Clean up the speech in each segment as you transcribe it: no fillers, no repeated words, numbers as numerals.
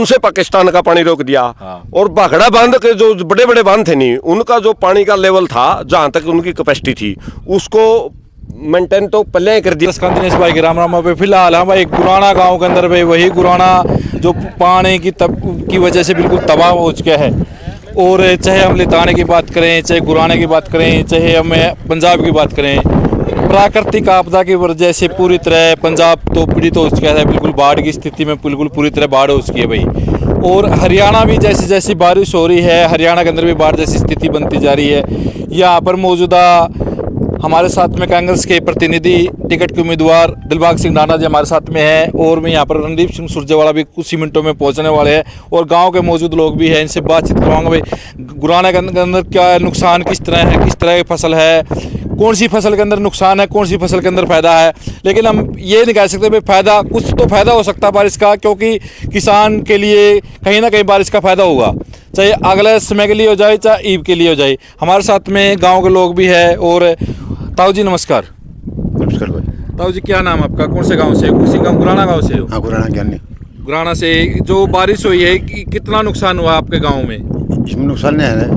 उनसे पाकिस्तान का पानी रोक दिया। हाँ। और भाखड़ा बांध के जो बड़े बड़े बांध थे नहीं, उनका जो पानी का लेवल था जहाँ तक उनकी कैपेसिटी थी उसको मेंटेन तो पहले ही कर दिया। दिनेश भाई के राम राम पे फिलहाल हम एक गुराना गांव के अंदर भाई वही गुराना जो पानी की वजह से बिल्कुल तबाह हो चुका है। और चाहे हम लिताने की बात करें, चाहे गुराने की बात करें, चाहे हम पंजाब की बात करें, प्राकृतिक आपदा की वजह से पूरी तरह पंजाब तो पीड़ित हो चुका है। बिल्कुल बाढ़ की स्थिति में बिल्कुल पूरी तरह बाढ़ हो चुकी है भाई। और हरियाणा भी जैसी जैसी बारिश हो रही है, हरियाणा के अंदर भी बाढ़ जैसी स्थिति बनती जा रही है। यहाँ पर मौजूदा हमारे साथ में कांग्रेस के प्रतिनिधि टिकट के उम्मीदवार दिलबाग सिंह नाना जी हमारे साथ में हैं। और मैं यहाँ पर रणदीप सिंह सुरजेवाला भी कुछ ही मिनटों में पहुँचने वाले हैं और गांव के मौजूद लोग भी हैं, इनसे बातचीत करवाऊंगा। भाई गुराना के अंदर क्या नुकसान किस तरह है, किस तरह की फसल है, कौन सी फसल के अंदर नुकसान है, कौन सी फसल के अंदर फ़ायदा है। लेकिन हम ये नहीं कह सकते भाई फ़ायदा, कुछ तो फ़ायदा हो सकता है बारिश का, क्योंकि किसान के लिए कहीं ना कहीं बारिश का फ़ायदा होगा, चाहे अगले समय के लिए हो जाए चाहे ईब के लिए हो जाए। हमारे साथ में गाँव के लोग भी है। और ताऊ जी नमस्कार। नमस्कार भाई। ताऊ जी क्या नाम आपका, कौन से गांव से, उसी गांव गुराना गांव से हो? हाँ, गुराना ज्ञानी। गुराना से जो बारिश हुई है कितना नुकसान हुआ आपके गांव में? इसमें नुकसान नहीं है,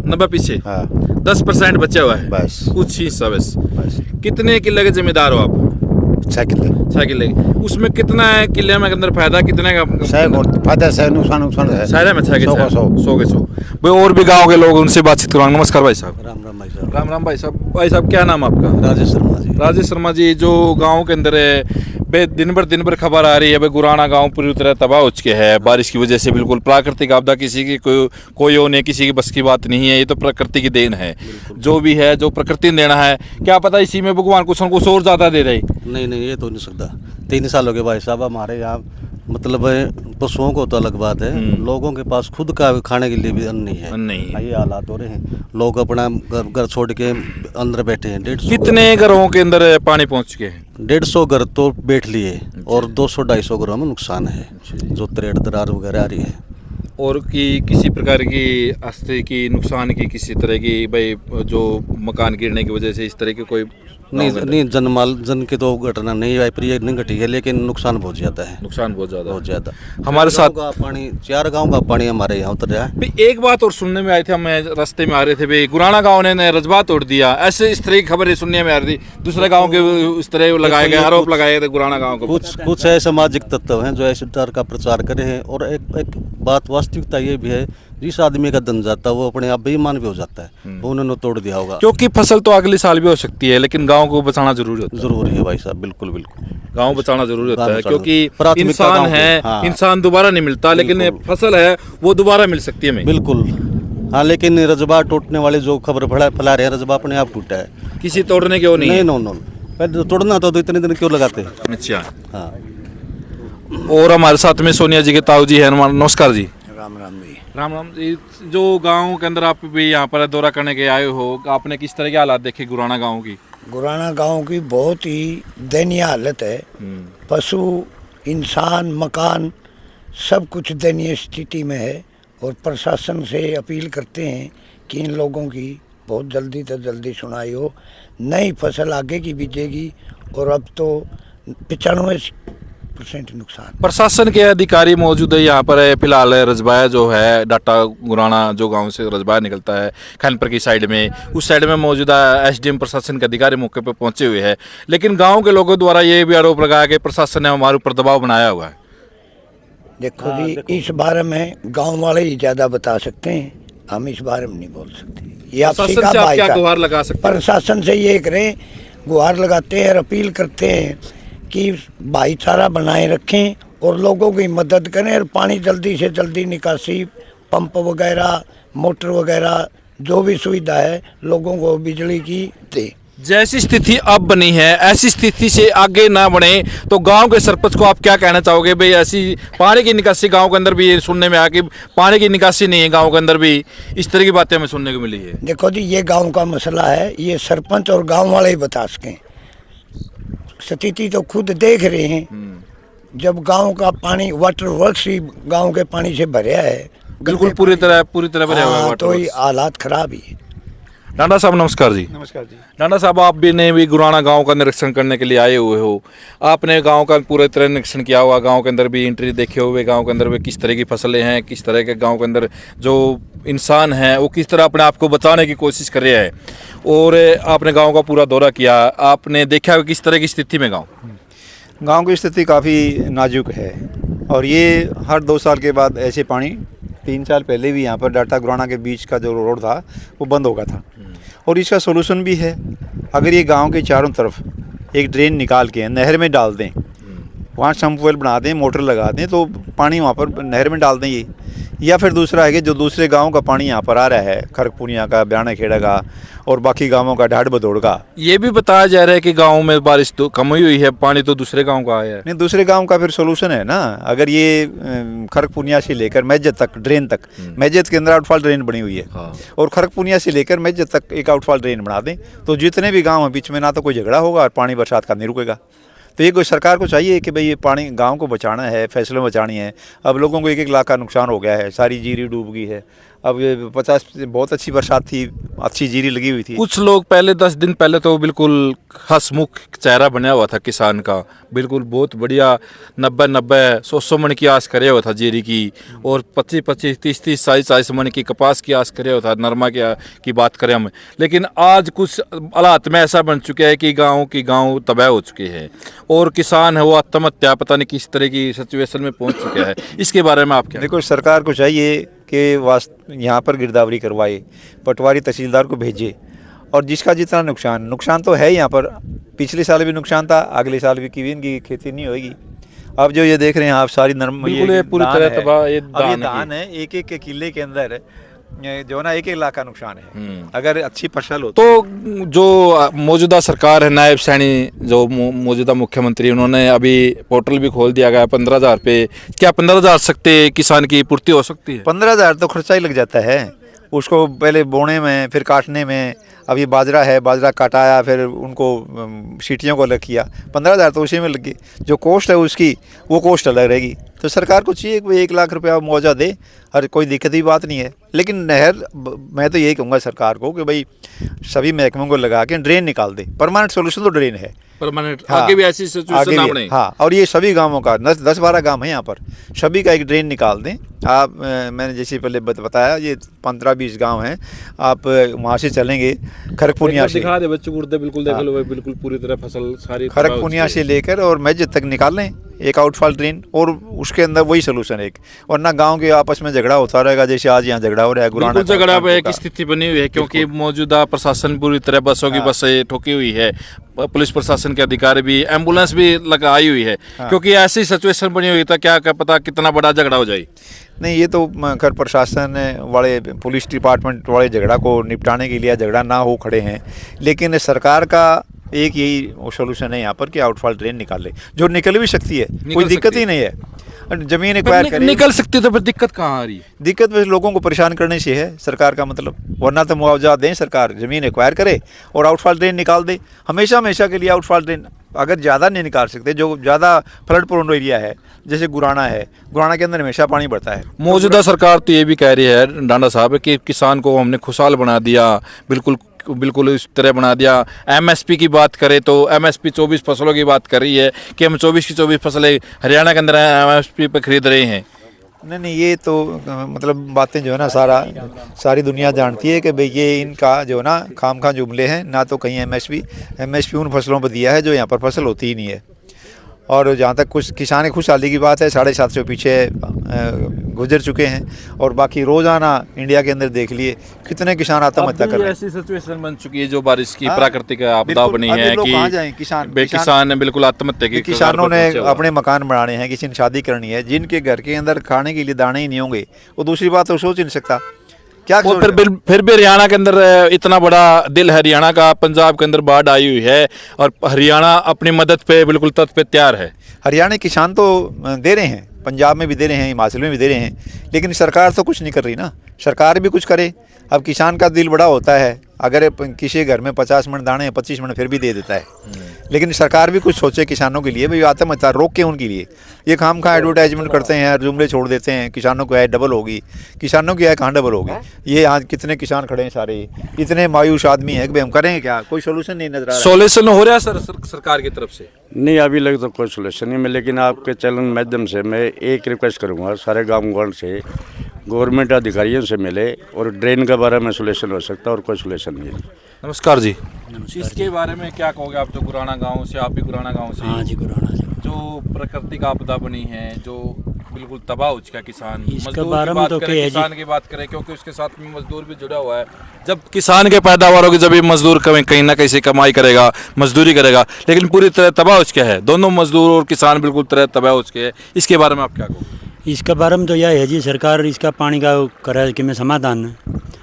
90 पीछे। हाँ। 10% बचा हुआ है बस कुछ ही हिस्सा बस। बस कितने किले के जिम्मेदार हो आप? 6 किले। 6 किले। उसमें कितना है किले में अंदर फायदा, कितने का फायदा है, नुकसान है सारे में 6 के 100 के 100 भाई। और भी गाँव के लोग उनसे बातचीत करवाएंगे। नमस्कार भाई साहब। राम राम भाई साहब। राम राम भाई साहब। भाई साहब क्या नाम आपका? राजेश शर्मा जी। राजेश शर्मा जी, जो गांव के अंदर है बे दिन भर खबर आ रही है भाई गुराना गांव पूरी तरह तबाह हो चुके हैं बारिश की वजह से। बिल्कुल प्राकृतिक आपदा, किसी की कोई होने किसी की बस की बात नहीं है, ये तो प्रकृति की देन है। जो भी है जो प्रकृति ने देना है, क्या पता इसी में भगवान कुछ और ज़्यादा दे रहे। नहीं ये तो नहीं सकता। 3 साल हो गए भाई साहब हमारे यहाँ, मतलब पशुओं को तो अलग बात है, लोगों के पास खुद का खाने के लिए भी अन्न नहीं है। ये हालात हो रहे हैं, लोग अपना घर छोड़ के अंदर बैठे हैं। 150 कितने घरों के अंदर पानी पहुंच चुके हैं? 150 घर तो बैठ लिए और 200-250 घरों में नुकसान है, जो तरेड़ दरार वगैरह आ रही है। और किसी प्रकार की अस्थि की नुकसान की किसी तरह की भाई, जो मकान गिरने की वजह से इस तरह की कोई नहीं जन की तो घटना नहीं आई, प्रिय नहीं घटी है, लेकिन नुकसान बहुत ज्यादा है। नुकसान बहुत ज्यादा हमारे साथ का पानी 4 गांव का पानी हमारे यहाँ उतर रहा है। एक बात और सुनने में आई थी, हम रास्ते में आ रहे थे भाई, गुराना गांव ने रजबा तोड़ दिया, ऐसे इस तरह की खबरें सुनने में आ रही थी। दूसरे गांव के इस तरह लगाए गए आरोप लगाए गए गुराना गांव को। कुछ ऐसे सामाजिक तत्व हैं जो ऐसे डर का प्रचार करे हैं। और एक बात वास्तविकता ये भी है, जिस आदमी का धन जाता है वो अपने आप बेईमान भी हो जाता है, वो उन्होंने तोड़ दिया होगा। क्योंकि फसल तो अगले साल भी हो सकती है, लेकिन गांव को बचाना जरूरी है भाई साहब। बिल्कुल गांव बचाना जरूरी होता है, क्योंकि इंसान है। हाँ। इंसान दोबारा नहीं मिलता, लेकिन फसल है वो दोबारा मिल सकती है। बिल्कुल हाँ, लेकिन रजबा टूटने वाले जो खबर फैला रहे हैं, रजबा अपने आप टूटा है, किसी तोड़ने की वो नहीं। नो पहले तो तोड़ना तो इतने दिन क्यों लगाते? अच्छा हाँ। और हमारे साथ में सोनिया जी के ताऊ जी है। नमस्कार जी। राम राम जी। राम राम जी। जो गांव के अंदर आप भी यहाँ पर दौरा करने के आए हो, आपने किस तरह के हालात देखे गुराना गांव की? गुराना गांव की बहुत ही दयनीय हालत है। पशु, इंसान, मकान सब कुछ दयनीय स्थिति में है। और प्रशासन से अपील करते हैं कि इन लोगों की बहुत जल्दी से जल्दी सुनाई हो। नई फसल आगे की बीजेगी और अब तो 95% नुकसान। प्रशासन के अधिकारी मौजूद है यहाँ पर है फिलहाल। रजबाया जो है डाटा गुराना जो गांव से रजबाया निकलता है खानपुर की साइड में, उस साइड में मौजूदा एसडीएम प्रशासन के अधिकारी मौके पर पहुंचे हुए हैं। लेकिन गांव के लोगों द्वारा ये भी आरोप लगाया कि प्रशासन ने हमारे ऊपर दबाव बनाया हुआ है। देखो जी, इस बारे में गाँव वाले ही ज़्यादा बता सकते हैं, हम इस बारे में नहीं बोल सकते। ये आप क्या गुहार लगा सकते हैं? प्रशासन से ये करें, गुहार लगाते हैं और अपील करते हैं कि भाईचारा बनाए रखें और लोगों की मदद करें और पानी जल्दी से जल्दी निकासी, पंप वगैरह, मोटर वगैरह जो भी सुविधा है लोगों को बिजली की दे। जैसी स्थिति अब बनी है ऐसी स्थिति से आगे ना बढ़े, तो गांव के सरपंच को आप क्या कहना चाहोगे? भाई ऐसी पानी की निकासी गांव के अंदर भी ये सुनने में आया कि पानी की निकासी नहीं है गांव के अंदर भी, इस तरह की बातें हमें सुनने को मिली है। देखो जी, ये गांव का मसला है, ये सरपंच और गांव वाले ही बता सकें। स्थिति तो खुद देख रहे हैं, जब गांव का पानी वाटर वर्क्स ही गांव के पानी से भरा है, बिल्कुल पूरी तरह भरा हुआ है, तो ये हालात खराब ही है। डांडा साहब नमस्कार जी। नमस्कार जी। डांडा साहब, आप भी ने भी गुराना गांव का निरीक्षण करने के लिए आए हुए हो। आपने गांव का पूरे तरह निरीक्षण किया हुआ, गांव के अंदर भी एंट्री देखे हुए, गांव के अंदर भी किस तरह की फसलें हैं, किस तरह के गांव के अंदर जो इंसान हैं वो किस तरह अपने आप को बचाने की कोशिश कर रहे हैं, और आपने गाँव का पूरा दौरा किया, आपने देखा किस तरह की स्थिति में गांव की स्थिति काफ़ी नाजुक है और ये हर 2 साल के बाद ऐसे पानी, 3 साल पहले भी यहाँ पर डाटा गुराना के बीच का जो रोड था वो बंद हो गया था और इसका सोल्यूशन भी है। अगर ये गांव के चारों तरफ एक ड्रेन निकाल के नहर में डाल दें, वहाँ सम्पवेल बना दें, मोटर लगा दें तो पानी वहाँ पर नहर में डाल दें ये, या फिर दूसरा है कि जो दूसरे गांव का पानी यहाँ पर आ रहा है, खरकपुनिया का, ब्याना खेड़ा का और बाकी गांवों का, ढाड बदौड़ का। ये भी बताया जा रहा है कि गांव में बारिश तो कम हुई है, पानी तो दूसरे गांव का आया है। नहीं, दूसरे गांव का फिर सोल्यूशन है ना। अगर ये खरकपुनिया से लेकर मैजत तक ड्रेन तक, मैजत के अंदर आउटफॉल ड्रेन बनी हुई है और खरकपुनिया से लेकर मैजत तक एक आउटफॉल ड्रेन बना दें तो जितने भी गाँव हैं बीच में ना तो कोई झगड़ा होगा और पानी बरसात का नहीं रुकेगा। तो ये कोई सरकार को चाहिए कि भाई ये पानी गांव को बचाना है, फैसलों बचानी है। अब लोगों को 1-1 लाख का नुकसान हो गया है, सारी जीरी डूब गई है। अब ये 50 बहुत अच्छी बरसात थी, अच्छी जीरी लगी हुई थी। कुछ लोग पहले 10 दिन पहले तो बिल्कुल हंसमुख चेहरा बना हुआ था किसान का, बिल्कुल बहुत बढ़िया 90-90 100 मन की आस करे हुआ था जीरी की, और 25-25 30-30 40-40 मन की कपास की आस करे हुआ था, नरमा की बात करें हम। लेकिन आज कुछ हालात में ऐसा बन चुका है कि गाँव तबाह हो चुके हैं और किसान है वो आत्महत्या पता नहीं किस तरह की सिचुएशन में पहुंच चुका है। इसके बारे में आप क्या? देखो, सरकार को चाहिए कि यहाँ पर गिरदावरी करवाए, पटवारी तहसीलदार को भेजे और जिसका जितना नुकसान तो है यहाँ पर, पिछले साल भी नुकसान था, अगले साल भी की इनकी खेती नहीं होगी। अब जो ये देख रहे हैं आप, सारी ये पूरी तरह तबाह, ये धान है। एक किले के अंदर जो ना 1-1 लाख का नुकसान है अगर अच्छी फसल हो तो। जो मौजूदा सरकार है, नायब सैनी जो मौजूदा मुख्यमंत्री, उन्होंने अभी पोर्टल भी खोल दिया गया 15,000 पे। क्या 15,000 सकते किसान की पूर्ति हो सकती है? 15,000 तो खर्चा ही लग जाता है उसको, पहले बोने में, फिर काटने में। अब ये बाजरा है, बाजरा काटाया, फिर उनको सीटियों को अलग किया, 15,000 तो उसी में लग गई। जो कॉस्ट है उसकी, वो कॉस्ट अलग रहेगी। तो सरकार को चाहिए कि 1 लाख रुपया मुआवजा दे, हर कोई दिक्कत की बात नहीं है। लेकिन नहर, मैं तो यही कहूँगा सरकार को कि भाई सभी महकमों को लगा के ड्रेन निकाल दे। परमानेंट सोल्यूशन तो ड्रेन है, परमानेंट। हाँ, आगे भी ऐसी सिचुएशन ना बने। हाँ, और ये सभी गांवों का 10-12 गांव है यहाँ पर, सभी का एक ड्रेन निकाल दें आप। मैंने जैसे पहले बताया, ये 15-20 गांव हैं, आप वहाँ से चलेंगे खरकपुनिया से, दिखा दे बच्चों को, बिल्कुल देख लो, बिल्कुल पूरी तरह फसल सारी खरकपुनिया से लेकर और मैजत तक निकाल लें एक आउटफॉल ड्रेन, और उसके अंदर वही सोल्यूशन है। वरना गांव के आपस में झगड़ा होता रहेगा, जैसे आज यहाँ झगड़ा हो रहा है। गुराना झगड़ा एक स्थिति बनी हुई है क्योंकि मौजूदा प्रशासन पूरी तरह बसों की बसें ठोकी हुई है, पुलिस प्रशासन के अधिकारी भी, एम्बुलेंस भी लगाई हुई है। क्योंकि ऐसी सिचुएशन बनी हुई था, क्या पता कितना बड़ा झगड़ा हो जाए। नहीं, ये तो खैर प्रशासन वाले, पुलिस डिपार्टमेंट वाले झगड़ा को निपटाने के लिए झगड़ा ना हो खड़े हैं। लेकिन सरकार का एक यही सोल्यूशन है यहाँ पर कि आउटफॉल ड्रेन निकाले, जो निकल भी सकती है, कोई दिक्कत ही नहीं है। जमीन एक्वायर करें, निकल सकती तो फिर दिक्कत कहाँ आ रही? दिक्कत बस लोगों को परेशान करने से है सरकार का मतलब। वरना तो मुआवजा दें सरकार, ज़मीन एक्वायर करे और आउटफॉल ड्रेन निकाल दे हमेशा के लिए। आउटफॉल ड्रेन अगर ज़्यादा नहीं निकाल सकते, जो ज़्यादा फ्लड प्रोन एरिया है जैसे गुराना है, गुराना के अंदर हमेशा पानी बढ़ता है। मौजूदा सरकार तो ये भी कह रही है डांडा साहब कि किसान को हमने खुशहाल बना दिया, बिल्कुल इस तरह बना दिया। एमएसपी की बात करें तो एमएसपी 24 फसलों की बात कर रही है कि हम 24 की 24 फसलें हरियाणा के अंदर एमएसपी पर खरीद रहे हैं। नहीं, ये तो मतलब बातें जो है ना सारी दुनिया जानती है कि भाई ये इनका जो है ना खामखा जुमले हैं। ना तो कहीं एमएसपी उन फसलों पर दिया है जो यहाँ पर फसल होती ही नहीं है। और जहाँ तक कुछ किसान खुशहाली की बात है, 750 पीछे गुजर चुके हैं और बाकी रोज़ाना इंडिया के अंदर देख लिए कितने किसान आत्महत्या कर रहे हैं। ऐसी सिचुएशन बन चुकी है जो बारिश की प्राकृतिक आपदा बनी है कि कहाँ जाएं किसान बिल्कुल आत्महत्या की। किसानों ने अपने मकान बनाने हैं, किसी ने शादी करनी है, जिनके घर के अंदर खाने के लिए दाने ही नहीं होंगे, वो दूसरी बात तो सोच ही नहीं सकता। क्या फिर भी हरियाणा के अंदर इतना बड़ा दिल हरियाणा का, पंजाब के अंदर बाढ़ आई हुई है और हरियाणा अपनी मदद पे बिल्कुल तत्पर तैयार है। हरियाणा किसान तो दे रहे हैं, पंजाब में भी दे रहे हैं, हिमाचल में भी दे रहे हैं, लेकिन सरकार तो कुछ नहीं कर रही ना। सरकार भी कुछ करे। अब किसान का दिल बड़ा होता है, अगर किसी घर में 50 मिनट दाने हैं 25 मिनट फिर भी दे देता है। लेकिन सरकार भी कुछ सोचे किसानों के लिए, भाई आत्महत्या रोक के उनके लिए। ये खाम खा एडवर्टाइजमेंट करते हैं, जुमले छोड़ देते हैं, किसानों की आय डबल होगी। किसानों की आय कहाँ डबल होगी? ये आज कितने किसान खड़े हैं सारे, इतने मायूस आदमी हैं कि भाई हम करेंगे क्या, कोई सोल्यूशन नहीं नजर आ रहा है। सॉल्यूशन हो रहा है सरकार की तरफ से? नहीं, अभी लग तो कोई सोल्यूशन नहीं है, लेकिन आपके चैनल माध्यम से मैं एक रिक्वेस्ट करूंगा सारे गाँव से, गवर्नमेंट अधिकारियों से मिले और ड्रेन के बारे में सोल्यूशन हो सकता है, और कोई सोल्यूशन नहीं है। नमस्कार जी। इसके बारे में क्या कहोगे आप, जो गुराना गांव से, आप भी गुराना गांव से? हाँ जी, गुराना से। जो प्राकृतिक आपदा बनी है, जो बिल्कुल तबाह हो चुका किसान, इसके मजदूर बारे की में बात तो करें, क्या है जी? किसान की बात करें, क्योंकि उसके साथ में मजदूर भी जुड़ा हुआ है। जब किसान के पैदावार होगी जब ये मजदूर कहीं ना कहीं से कमाई करेगा, मजदूरी करेगा, लेकिन पूरी तरह तबाह हो चुका है। दोनों मजदूर और किसान बिल्कुल तरह तबाह हो चुके हैं। इसके बारे में आप क्या कहोगे? इसके बारे में तो यह है जी, सरकार इसका पानी का करे कि में समाधान,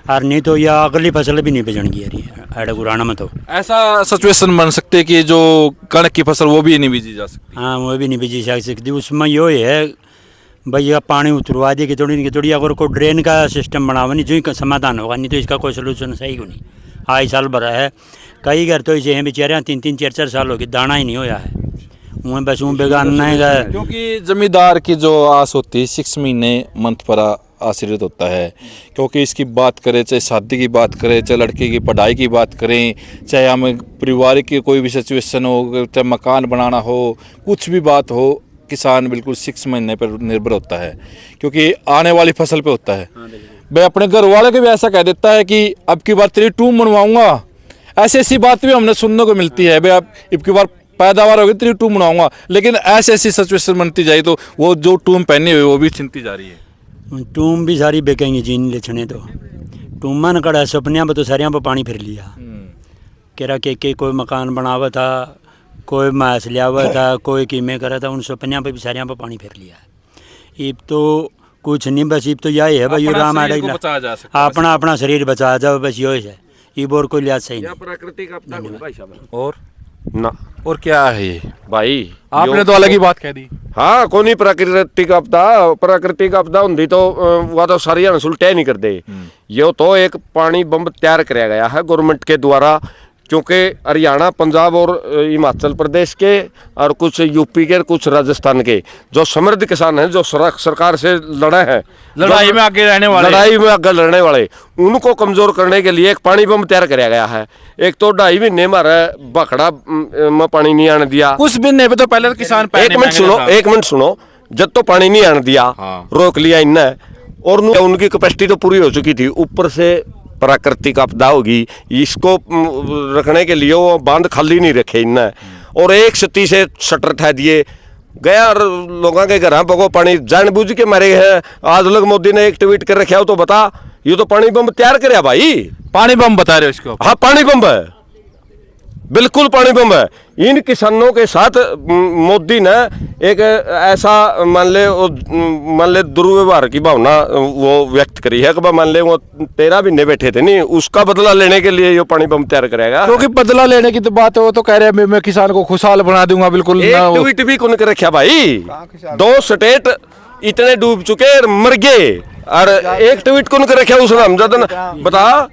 और नहीं तो यह अगली फसल भी नहीं बेचणगी है गुराना में। तो ऐसा सिचुएशन बन सकती है कि जो कणक की फसल वो भी नहीं बीजी जा सकती। हाँ, वो भी नहीं बेची जा सकती। उसमें यो है भाई, यह पानी उतरवा दी कि थोड़ी अगर कोई ड्रेन का सिस्टम बनावा नहीं, जो ही समाधान होगा, नहीं तो इसका कोई सोल्यूशन सही को नहीं। आई साल भरा है, कई घर तो ऐसे हैं बेचारे 3-3, 4-4 साल हो गए, दाना ही नहीं होया है। वहाँ बस वहाँ बेगाना है, क्योंकि जमींदार की जो आस होती है 6 महीने मंथ पर आश्रित होता है। क्योंकि इसकी बात करें, चाहे शादी की बात करें, चाहे लड़के की पढ़ाई की बात करें, चाहे हमें परिवार की कोई भी सिचुएशन हो, चाहे मकान बनाना हो, कुछ भी बात हो, किसान बिल्कुल 6 महीने पर निर्भर होता है, क्योंकि आने वाली फसल पे होता है। भाई अपने घर वाले को भी ऐसा कह देता है कि अब की बार तेरी टूम बनवाऊंगा। ऐसी ऐसी बात भी हमने सुनने को मिलती है, भाई अब की बार पैदावार होगी तेरी टूम बनाऊंगा। लेकिन ऐसी ऐसी सिचुएशन बनती जाए तो वो जो टूम पहनी हुई वो भी छिनती जा रही है। टूम भी सारी बेकेंगी जीन लेछने तो टूमा न कड़ा सपनिया पर तो सारियाँ पर पानी फिर लिया। केरा के कोई मकान बनावा था, कोई मास लिया हुआ था, कोई कीमे करा था, उन सपनिया पर भी सारियाँ पर पानी फिर लिया। इब तो कुछ नहीं, बस इब तो यही है भाई, राम अपना अपना शरीर बचा जाओ, बस यही है। इब और कोई लिहाज सही नहीं। प्राकृतिक आपदा कोनी भाई साहब। और ना और क्या है ये भाई, आपने तो अलग ही बात कह दी। हाँ, कोनी प्राकृतिक आपदा होंगी तो वह तो सारी सुलटे नहीं कर दे। ये तो एक पानी बम तैयार कराया गया है गवर्नमेंट के द्वारा, क्योंकि हरियाणा, पंजाब और हिमाचल प्रदेश के और कुछ यूपी के, कुछ राजस्थान के जो समृद्ध किसान हैं, जो सरकार से लड़े हैं, लड़ाई में आगे रहने वाले, उनको कमजोर करने के लिए एक पानी बम तैयार कराया गया है। एक तो 2.5 महीने मारे बखड़ा में पानी नहीं आने दिया। कुछ भी नहीं, तो पहले तो किसान एक मिनट सुनो, जब तो पानी नहीं आने दिया, रोक लिया इनने, और उनकी कैपेसिटी तो पूरी हो चुकी थी, ऊपर से प्राकृतिक आपदा होगी, इसको रखने के लिए वो बांध खाली नहीं रखे इनने, और एक छत्ती से शटर ठह दिए गया, और लोगों के घर पको पानी जानबूझ के मारे हैं। आज लग मोदी ने एक ट्वीट कर रखा हो तो बता, ये तो पानी बम तैयार कराया भाई। पानी बम बता रहे हो इसको? हाँ, पानी बम है, बिल्कुल पानी बम है। इन किसानों के साथ मोदी ने एक ऐसा मान ले दुर्व्यवहार की भावना वो व्यक्त करी है कि मान ले वो 13 महीने बैठे थे नहीं, उसका बदला लेने के लिए ये पानी बम तैयार करेगा। क्योंकि बदला लेने की तो बात है, वो तो कह रहे हैं मैं किसान को खुशहाल बना दूंगा। बिल्कुल एक ट्वीट भी कौन कर रखा भाई, 2 स्टेट इतने डूब चुके मर गए, और एक ट्वीट कौन कर रखा उस हमजादा बता,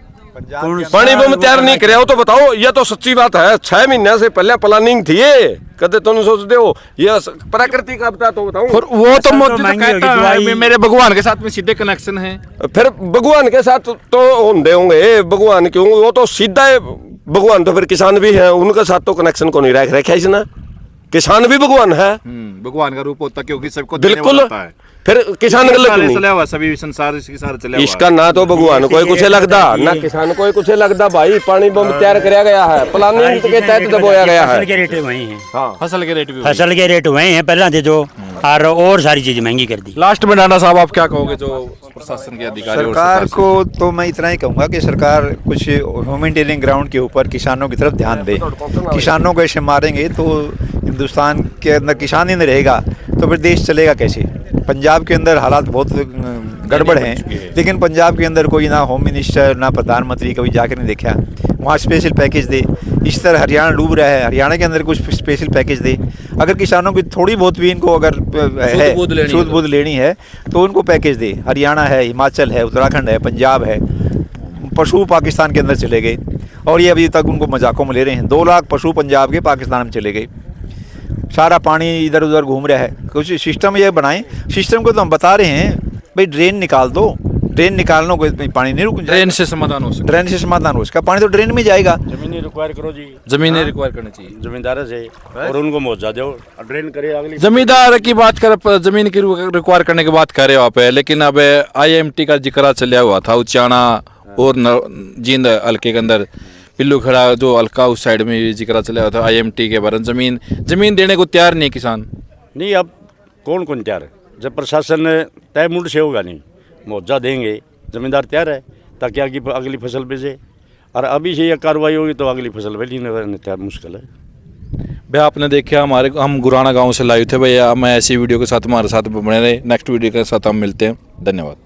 पानी बम तैयार नहीं कराया हो तो बताओ। ये तो सच्ची बात है, 6 महीने से पहले प्लानिंग थी ये, कदे तुम सोचते हो ये प्राकृतिक आपदा, तो बताओ। वो तो मोदी तो कहता है मेरे भगवान के साथ में सीधे कनेक्शन है। फिर भगवान के साथ तो होंगे, भगवान क्यों, वो तो सीधा है भगवान, तो फिर किसान भी है, उनके साथ तो कनेक्शन को नहीं रखा इसने। किसान भी भगवान है, भगवान का रूप होता है, क्योंकि सबको बिल्कुल। फिर किसान सभी संसार इसका ना तो भगवान कोई कुछ लगता, ना किसान कोई कुछ लगता भाई। पानी बम तैयार कराया गया है, प्लानिंग के तहत दबोया गया है। फसल के रेट वही हैं, फसल के रेट वही हैं पहले थे जो, और सारी चीज महंगी कर दी। लास्ट में नाना साहब आप क्या कहोगे, जो प्रशासन के अधिकारी? सरकार को तो मैं इतना ही कहूँगा कि सरकार कुछ ह्यूमैनिटेरियन ग्राउंड के ऊपर किसानों की तरफ ध्यान दे। किसानों को ऐसे मारेंगे तो हिंदुस्तान के अंदर किसान ही नहीं रहेगा तो फिर देश चलेगा कैसे। पंजाब के अंदर हालात बहुत गड़बड़ हैं, लेकिन पंजाब के अंदर कोई ना होम मिनिस्टर ना प्रधानमंत्री कभी जाकर नहीं देखा। वहाँ स्पेशल पैकेज दे, इस तरह हरियाणा डूब रहा है, हरियाणा के अंदर कुछ स्पेशल पैकेज दे। अगर किसानों की थोड़ी बहुत भी इनको अगर है सूद बूद लेनी है तो उनको पैकेज दे। हरियाणा है, हिमाचल है, उत्तराखंड है, पंजाब है, पशु पाकिस्तान के अंदर चले गए और ये अभी तक उनको मजाकों में ले रहे हैं। 2 लाख पशु पंजाब के पाकिस्तान में चले गए, सारा पानी इधर उधर घूम रहा है। कुछ सिस्टम ये बनाएं, सिस्टम को तो हम बता रहे हैं भाई ड्रेन निकाल दो, ड्रेन निकालने को पानी नहीं रुक, ड्रेन से समाधान हो सकता ड्रेन से समाधान हो, इसका पानी तो ड्रेन में जाएगा। जमीनें रिक्वायर करो जी, जमीनें रिक्वायर करनी चाहिए जमींदार से, और उनको मुआवजा दो, ड्रेन करे अगली। जमींदार की बात कर, जमीन की रिक्वायर करने की बात कर रहे हो आप, लेकिन अब IMT का जिक्र चला हुआ था उचाना और जींद हल्के के अंदर, पिल्लू खड़ा जो हल्का उस साइड में जिक्र चला हुआ था IMT के बारे में। जमीन देने को तैयार नहीं किसान। नहीं, अब कौन कौन तैयार है? जब प्रशासन तय मुंड से होगा नहीं, मुआवजा देंगे, जमींदार तैयार है ताकि अगली फसल बेचे। और अभी से ये कार्रवाई होगी तो अगली फसल बेचनी तैयार मुश्किल है। भैया आपने देखा हम गुराना गांव से लाइव थे भैया। मैं ऐसी वीडियो के साथ हमारे साथ बने रहे। नेक्स्ट वीडियो के साथ हम मिलते हैं। धन्यवाद।